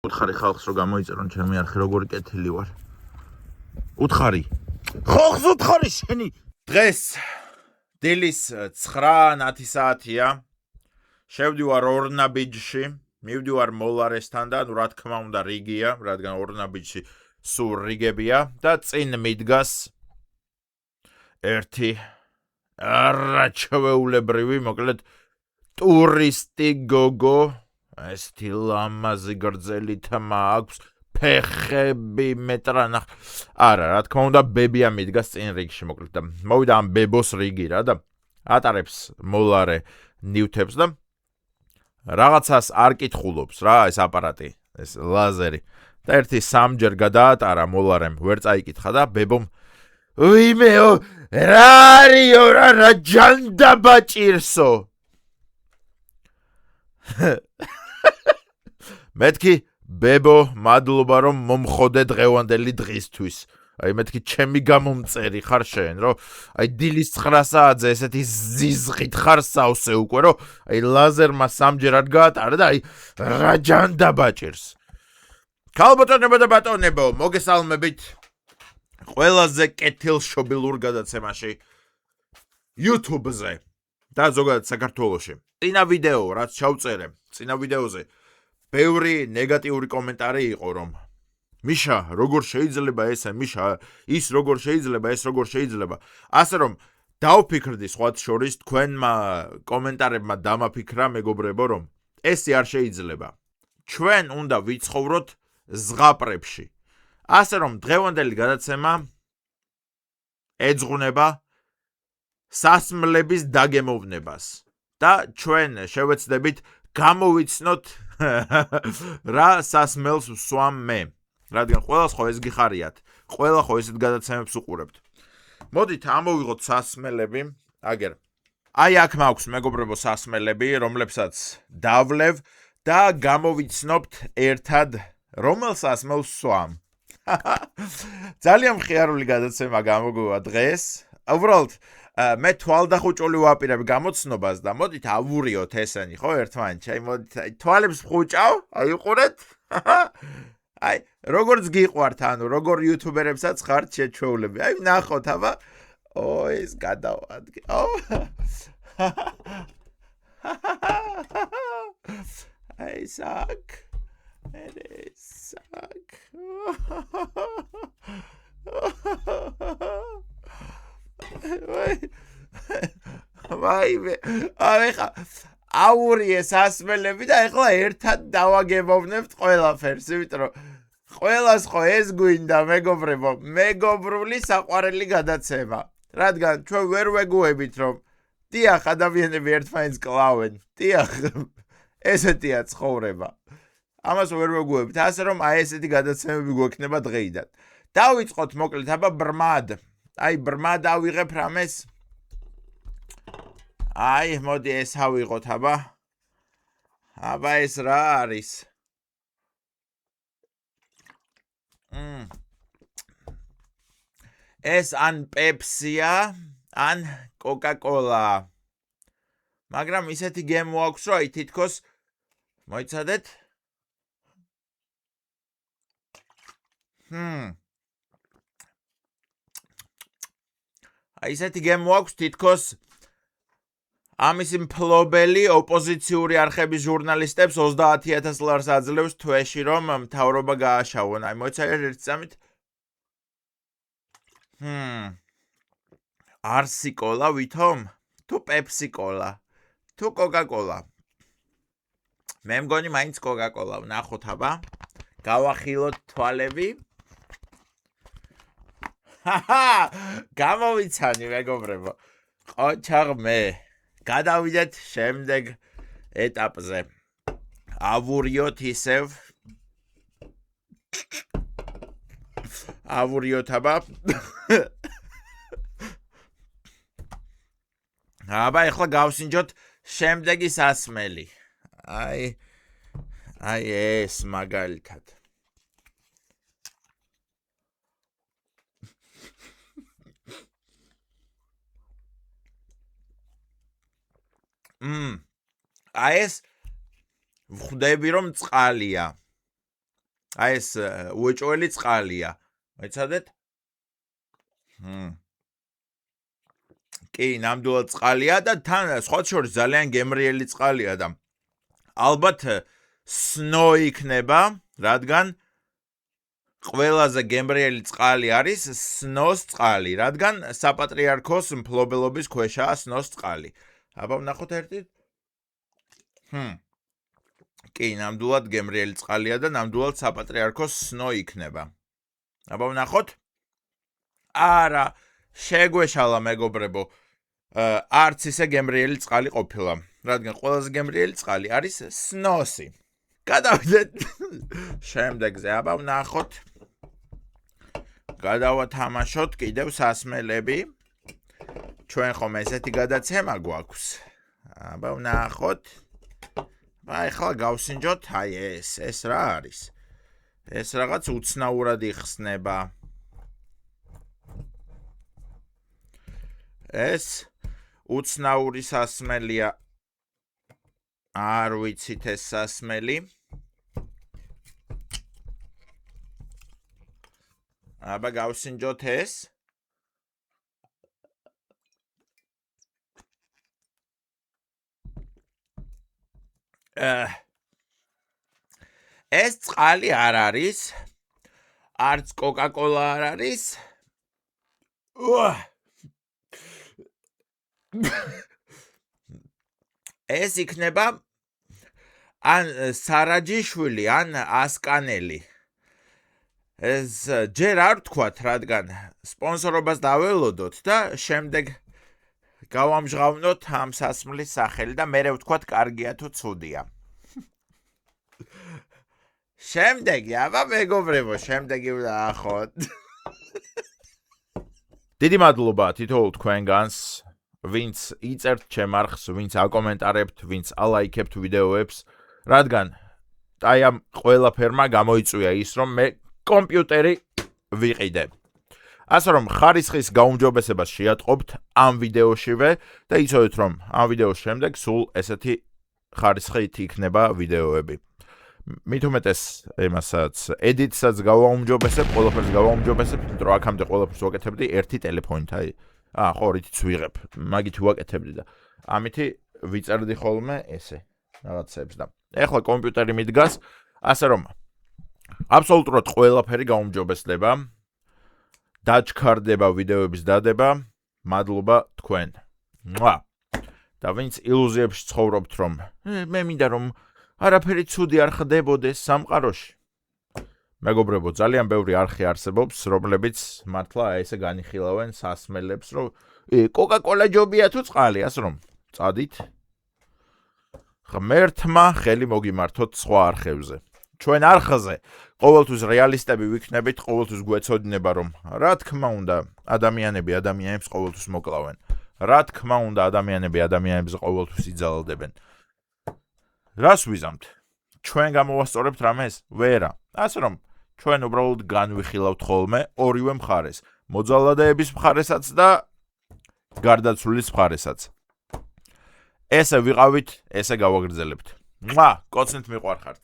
უთხარი ხალხს რომ გამოიწერონ ჩემი არხი როგორი კეთილი ვარ. უთხარი. ხალხს უთხარი შენი. დღეს დილის 9:10 საათია. შევდივარ ორნაბიჯში, მივდივარ მოლარესთან და რა თქმა უნდა რიგია, რადგან ორნაბიჯში სულ რიგებია და წინ მიდგას ერთი არაჩვეულებრივი, მოკლედ ტურისტი გოგო. ესეთი ლამაზი გრძელი თმა აქვს, ფეხები მეტრანახ. არა, რა თქმა უნდა, ბებია მიდგას წინ რიგში, მოკლედ და მოვიდა ამ ბებოს რიგი რა და ატარებს მოლარე ნივთებს და რაღაცას არ კითხულობს რა ეს აპარატი, ეს ლაზერი. და ერთი სამჯერ გადაატარა მოლარემ, ვერ წაიკითხა და ბებომ ვიმეო, რა არისო რა ჯანდა ბაჭირსო. მეთქი ბებო მადლობა რომ მომხოდე დღევანდელი დღისთვის. აი მეთქი ჩემი გამომწერი ხარ შენ რომ აი დილის 9 საათზე ესეთი ზიზღით ხარ სავსე უკვე რომ აი ლაზერმა სამჯერ არ გაატარა და აი რა ჯანდა ბაჭირს. ქალბატონებო და ბატონებო, მოგესალმებით ყველაზე კეთილშობილურ გადაცემაში YouTube-ზე და ზოგადად საქართველოში. წინა ვიდეო რაც ჩავწერე, წინა ვიდეოზე ბევრი ნეგატიური კომენტარი იყო რომ მიშა, როგორ შეიძლება ესე, მიშა, ის როგორ შეიძლება, ეს როგორ შეიძლება. ასე რომ დავფიქრდი სხვათ შორის თქვენმა კომენტარებმა დამაფიქრა მეგობრებო რომ ესე არ შეიძლება. ჩვენ უნდა ვიცხოვროთ ზღაპრებში. ასე რომ დღევანდელი გადაცემა ეძღვნება სასმლების დაგემოვნებას და ჩვენ შევეცდებით გამოვიცნოთ რა სასმელს ვსვამ მე. რადგან ყველას ხო ეს გიხარიათ, ყველა ხო ესეთ გადაცემებს უყურებთ. მოდით ამოვიღოთ სასმელები, აგერ. აი აქ მაქვს მეგობრებო სასმელები, რომლებსაც დავლევ და გამოვიცნობთ ერთად რომელ სასმელს ვსვამ. ძალიან მხიარული გადაცემა გამოგვივა დღეს. უბრალოდ მე თვალდახუჭული ვაპირებ გამოცნობას და მოდით ავურიოთ ესენი, ხო, ერთმანეთს. აი მოდით თვალებს ვხუჭავ, აი უყურეთ. აი როგორც გიყვართ, ანუ როგორ იუთუბერებსაც ხართ შეჩვეულები. აი ნახოთ, აბა. ეს გადავადგე. აი საკ. ესაკ. ვაიმე, ეხლა აურიე სასმელები და ეხლა ერთად დავაგებოვნებთ ყველაფერს, იმიტომ რომ ყველას ხო ეს გვინდა მეგობრებო, მეგობრული საყვარელი გადაცემა. რადგან ჩვენ ვერ ვეგუებით რომ დიახ ადამიანები ერთმანეთს კლავენ, დიახ ესეთია ცხოვრება. ამას ვერ ვეგუებით, ასე რომ აი ესეთი გადაცემები გვექნება დღეიდან. დავიწყოთ მოკლედ აბა ბრმად. აი ბრმად ავიღებ რამეს. აი მოდი ეს ავიღოთ აბა. აბა ეს რა არის? ეს ან პეპსია, ან კოკა-კოლა. მაგრამ ისეთი გემო აქვს რომ აი თითქოს მოიცადეთ. აი ესეთი გემო აქვს თითქოს ამისი მფლობელი ოპოზიციური არხების ჟურნალისტებს 30,000 ლარს აძლევს თვეში რომ მთავრობა გააშავონ. აი მოიცადეთ ერთ წამით. არსი კოლა ვითომ? თუ პეპსი კოლა? თუ კოკა-კოლა? მე მგონი მაინც კოკა-კოლა. ვნახოთ აბა. გავახილოთ თვალები. გამოვიცანი მეგობრებო. ყოჩაღმე. გადავიდეთ შემდეგ ეტაპზე. ავურიოთ ისევ. ავურიოთ აბა. აბა ეხლა გავსინჯოთ შემდეგი სასმელი. აი ეს მაგალითად. აი ეს ვხვდები რომ წყალია. აი ეს უეჭველი წყალია. მოიცადეთ? კი, ნამდვილად წყალია და თან სხვა შორის ძალიან გემრიელი წყალია და ალბათ სნო იქნება, რადგან ყველაზე გემრიელი წყალი არის სნოს წყალი, რადგან საპატრიარქოს მფლობელობის ქვეშაა სნოს წყალი. აბა ვნახოთ ერთი. კი, ნამდვილად გემრიელი წყალია და ნამდვილად საპატრიარქოს სნო იქნება. აბა ვნახოთ. არა, შეგვეშალა მეგობრებო. არც ისე გემრიელი წყალი ყოფილა, რადგან ყველაზე გემრიელი წყალი არის სნოსი. გადავიდეთ შემდეგზე, აბა ვნახოთ. გადავათამაშოთ კიდევ სასმელები. ჩვენ ხომ ესეთი გადაცემა გვაქვს. აბა ვნახოთ. ახლა გავსინჯოთ, აი ეს რა არის? ეს რაღაც უცნაურად იხსნება. ეს უცნაური სასმელია. არ ვიცით ეს სასმელი. აბა გავსინჯოთ ეს. ეს წყალი არ არის. არც კოკა-კოლა არ არის. ეს იქნება ან სარაჯიშვილი, ან ასკანელი. ეს ჯერ არ ვთქვათ, რადგან სპონსორობას დაველოდოთ და შემდეგ გავამჟღავნოთ ამ სასმლის სახელი და მერე ვთქვათ, კარგია თუ ცუდია. შემდეგი, აბა მეგობრებო, შემდეგი ვნახოთ. დიდი მადლობა თითოეულ თქვენგანს, ვინც იწერთ ჩემ არხს, ვინც აკომენტარებთ, ვინც ალაიქებთ ვიდეოებს, რადგან აი ამ ყველაფერმა გამოიწვია ის, რომ მე კომპიუტერი ვიყიდე. ასე რომ ხარისხის გაუმჯობესებას შეატყობთ ამ ვიდეოშივე და იცოდეთ, რომ ამ ვიდეოს შემდეგ სულ ესეთი ხარისხით იქნება ვიდეოები. მით უმეტეს იმასაც ედიტსაც გავაუმჯობესებ, ყველაფერს გავაუმჯობესებ, იმიტომ რომ აქამდე ყველაფერს ვაკეთებდი ერთი ტელეფონით, აი ხო, რითიც ვიღებ, მაგით ვაკეთებდი და ამითი ვიწერდი ხოლმე ესე რაღაცებს და ეხლა კომპიუტერი მიდგას, ასე რომ აბსოლუტურად ყველაფერი გაუმჯობესდება, დაჩქარდება ვიდეოების დადება, მადლობა თქვენ. და ვინც ილუზიებში ცხოვრობთ, რომ მე მინდა რომ არაფერი ცუდი არ ხდებოდეს სამყაროში. მეგობრებო, ძალიან ბევრი არხი არსებობს, რომლებიც მართლა ესე განიხილავენ სასმელებს, რომ კოკა-კოლა ჯობია თუ წყალი, ასე რომ წადით. ღმერთმა ხელი მოგიმართოთ სხვა არხებზე. ჩვენ არხზე ყოველთვის რეალისტები ვიქნებით, ყოველთვის გვეცოდინება, რომ რა თქმა უნდა, ადამიანები ადამიანებს ყოველთვის მოკლავენ. რა თქმა უნდა, ადამიანები ადამიანებს ყოველთვის იძალდებენ. რას ვიზამთ? ჩვენ გამოვასწორებთ რამეს? ვერა. ასე რომ ჩვენ უბრალოდ განვიხილავთ ხოლმე ორივე მხარეს, მოძალადეების მხარესაც და გარდაცვლილის მხარესაც. ესე ვიყავით, ესე გავაგრძელებთ. კოცნით მიყვარხართ.